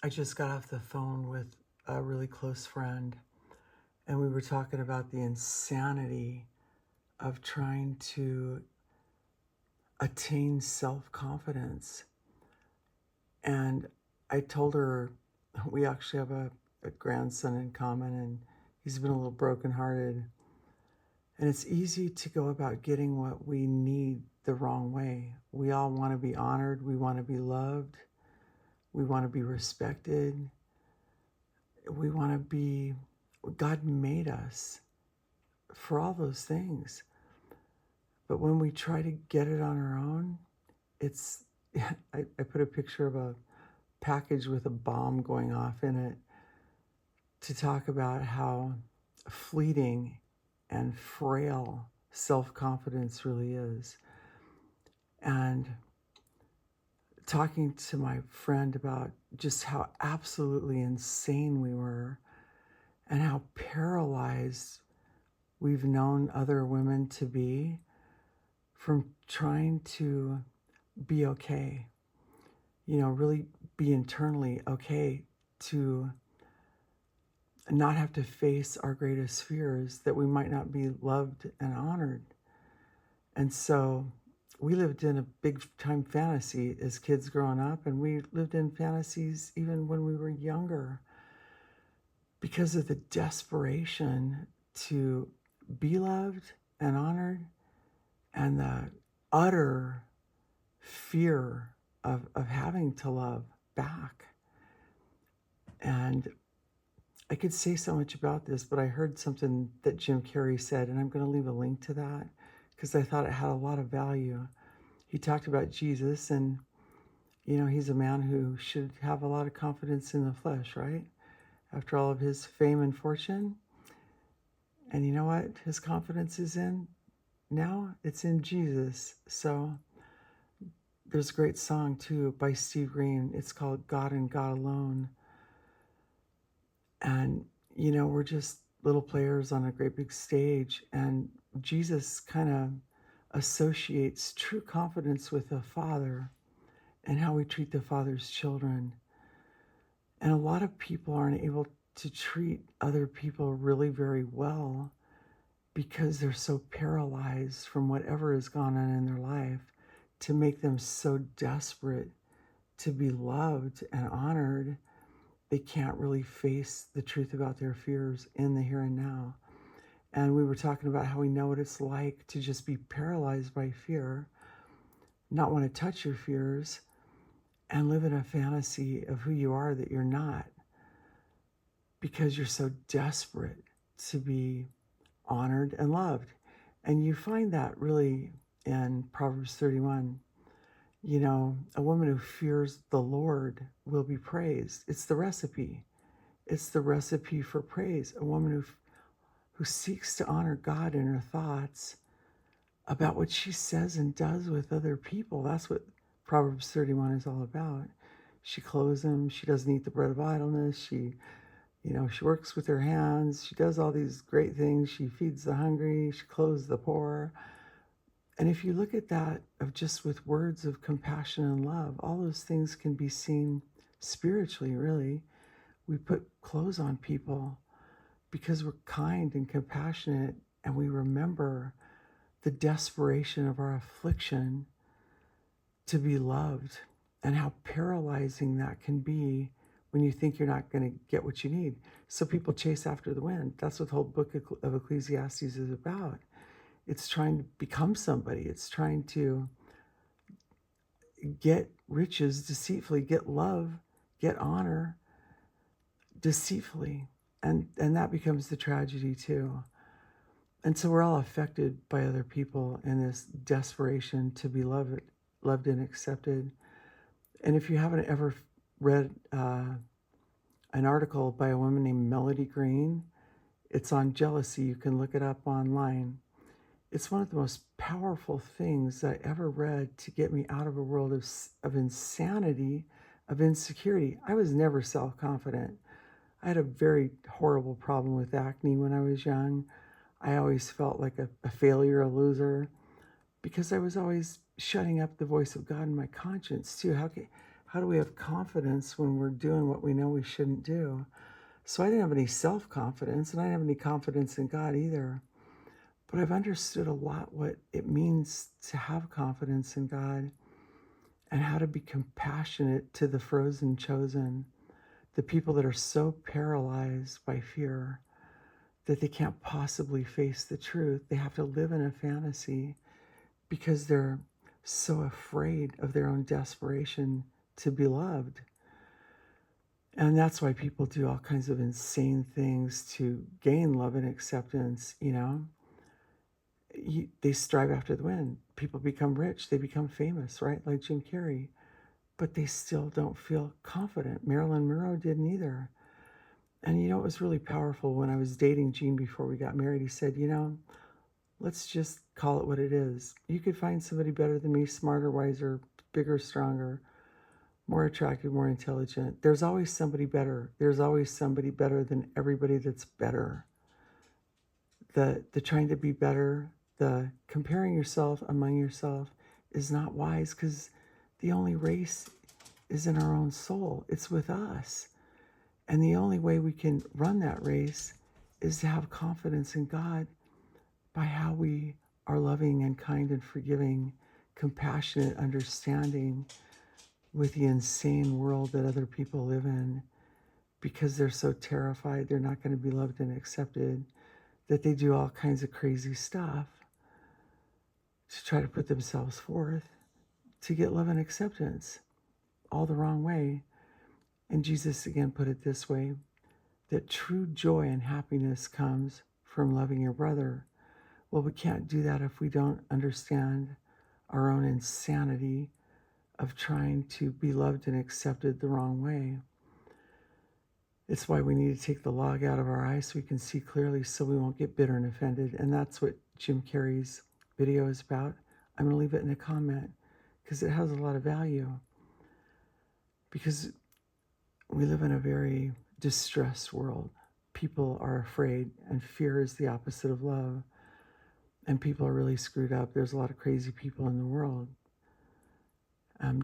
I just got off the phone with a really close friend, and we were talking about the insanity of trying to attain self-confidence. And I told her we actually have a grandson in common, and he's been a little brokenhearted. And it's easy to go about getting what we need the wrong way. We all want to be honored, we want to be loved, we want to be respected, we want to be, God made us for all those things. But when we try to get it on our own, it's, I put a picture of a package with a bomb going off in it to talk about how fleeting and frail self-confidence really is. And talking to my friend about just how absolutely insane we were and how paralyzed we've known other women to be from trying to be okay, really be internally okay, to not have to face our greatest fears, that we might not be loved and honored. And so we lived in a big time fantasy as kids growing up, and we lived in fantasies even when we were younger because of the desperation to be loved and honored, and the utter fear of having to love back. And I could say so much about this, but I heard something that Jim Carrey said, and I'm going to leave a link to that because I thought it had a lot of value. He talked about Jesus, and he's a man who should have a lot of confidence in the flesh, right? After all of his fame and fortune. And you know what his confidence is in now? It's in Jesus. So there's a great song too by Steve Green. It's called God and God Alone. And, we're just little players on a great big stage. And Jesus kind of associates true confidence with the Father and how we treat the Father's children. And a lot of people aren't able to treat other people really very well because they're so paralyzed from whatever has gone on in their life to make them so desperate to be loved and honored, they can't really face the truth about their fears in the here and now. And we were talking about how we know what it's like to just be paralyzed by fear, not want to touch your fears, and live in a fantasy of who you are that you're not, because you're so desperate to be honored and loved. And you find that really in Proverbs 31. A woman who fears the Lord will be praised. It's the recipe. It's the recipe for praise. A woman who seeks to honor God in her thoughts about what she says and does with other people. That's what Proverbs 31 is all about. She clothes them. She doesn't eat the bread of idleness. She works with her hands. She does all these great things. She feeds the hungry. She clothes the poor. And if you look at that of just with words of compassion and love, all those things can be seen spiritually, really. We put clothes on people because we're kind and compassionate, and we remember the desperation of our affliction to be loved, and how paralyzing that can be when you think you're not going to get what you need. So people chase after the wind. That's what the whole book of Ecclesiastes is about. It's trying to become somebody. It's trying to get riches deceitfully, get love, get honor deceitfully. And that becomes the tragedy too. And so we're all affected by other people in this desperation to be loved and accepted. And if you haven't ever read an article by a woman named Melody Green, it's on jealousy. You can look it up online. It's one of the most powerful things I ever read to get me out of a world of insanity, of insecurity. I was never self-confident. I had a very horrible problem with acne when I was young. I always felt like a failure, a loser, because I was always shutting up the voice of God in my conscience too. How do we have confidence when we're doing what we know we shouldn't do? So I didn't have any self-confidence, and I didn't have any confidence in God either. But I've understood a lot what it means to have confidence in God and how to be compassionate to the frozen chosen, the people that are so paralyzed by fear that they can't possibly face the truth. They have to live in a fantasy because they're so afraid of their own desperation to be loved. And that's why people do all kinds of insane things to gain love and acceptance, They strive after the wind. People become rich, they become famous, right? Like Jim Carrey, but they still don't feel confident. Marilyn Monroe didn't either. And it was really powerful when I was dating Gene before we got married. He said, let's just call it what it is. You could find somebody better than me, smarter, wiser, bigger, stronger, more attractive, more intelligent. There's always somebody better. There's always somebody better than everybody that's better. The trying to be better, the comparing yourself among yourself is not wise, because the only race is in our own soul. It's with us. And the only way we can run that race is to have confidence in God by how we are loving and kind and forgiving, compassionate, understanding with the insane world that other people live in, because they're so terrified they're not going to be loved and accepted that they do all kinds of crazy stuff to try to put themselves forth to get love and acceptance, all the wrong way. And Jesus again put it this way, that true joy and happiness comes from loving your brother. Well, we can't do that if we don't understand our own insanity of trying to be loved and accepted the wrong way. It's why we need to take the log out of our eyes so we can see clearly, so we won't get bitter and offended. And that's what Jim Carrey's video is about. I'm going to leave it in a comment because it has a lot of value. Because we live in a very distressed world. People are afraid, and fear is the opposite of love. And people are really screwed up. There's a lot of crazy people in the world.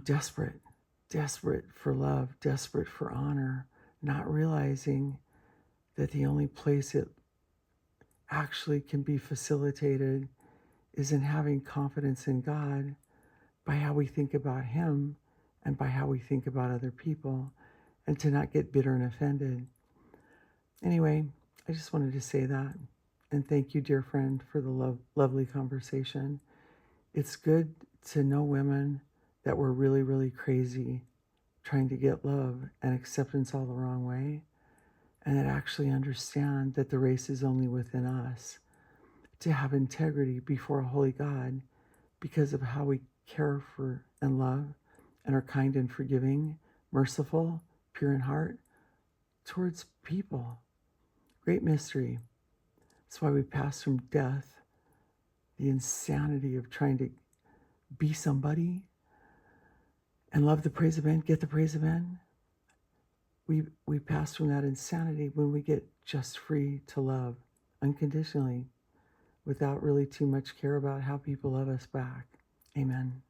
Desperate for love, desperate for honor, not realizing that the only place it actually can be facilitated is in having confidence in God by how we think about Him and by how we think about other people, and to not get bitter and offended. Anyway, I just wanted to say that. And thank you, dear friend, for the lovely conversation. It's good to know women that were really, really crazy trying to get love and acceptance all the wrong way, and that actually understand that the race is only within us, to have integrity before a holy God because of how we care for and love and are kind and forgiving, merciful, pure in heart towards people. Great mystery. That's why we pass from death, the insanity of trying to be somebody and love the praise of men, get the praise of men. We pass from that insanity when we get just free to love unconditionally, without really too much care about how people love us back. Amen.